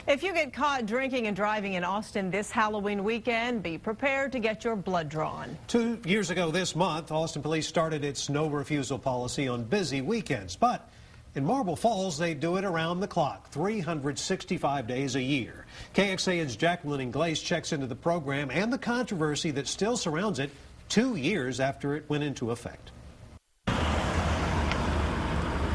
If you get caught drinking and driving in Austin this Halloween weekend, be prepared to get your blood drawn. 2 years ago this month, Austin police started its no refusal policy on busy weekends. But in Marble Falls, they do it around the clock, 365 days a year. KXAN's Jacqueline Inglace checks into the program and the controversy that still surrounds it 2 years after it went into effect.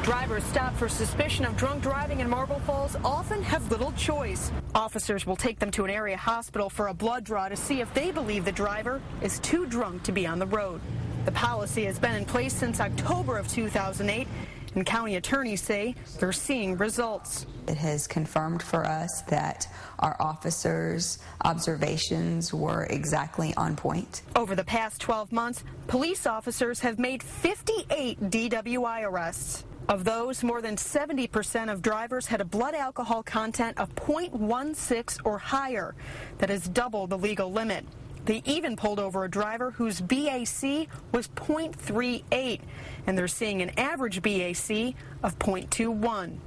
Drivers stopped for suspicion of drunk driving in Marble Falls often have little choice. Officers will take them to an area hospital for a blood draw to see if they believe the driver is too drunk to be on the road. The policy has been in place since October of 2008, and county attorneys say they're seeing results. It has confirmed for us that our officers' observations were exactly on point. Over the past 12 months, police officers have made 58 DWI arrests. Of those, more than 70% of drivers had a blood alcohol content of 0.16 or higher. That is double the legal limit. They even pulled over a driver whose BAC was 0.38, and they're seeing an average BAC of 0.21.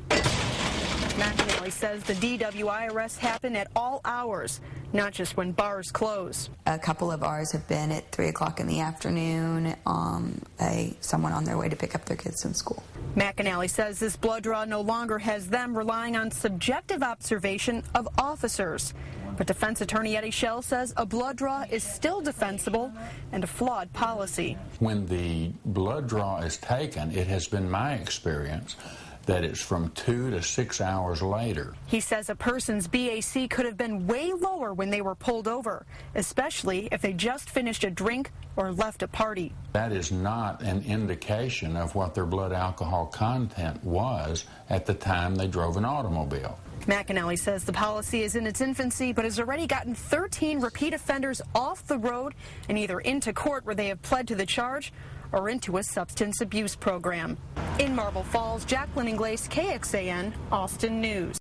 McAnally says the DWI arrests happen at all hours, not just when bars close. A couple of ours have been at 3 o'clock in the afternoon, someone on their way to pick up their kids from school. McAnally says this blood draw no longer has them relying on subjective observation of officers. But defense attorney Eddie Schell says a blood draw is still defensible and a flawed policy. When the blood draw is taken, it has been my experience that it's from 2 to 6 hours later. He says a person's BAC could have been way lower when they were pulled over, especially if they just finished a drink or left a party. That is not an indication of what their blood alcohol content was at the time they drove an automobile. McAnally says the policy is in its infancy, but has already gotten 13 repeat offenders off the road and either into court where they have pled to the charge or into a substance abuse program. In Marble Falls, Jacqueline Inglace, KXAN, Austin News.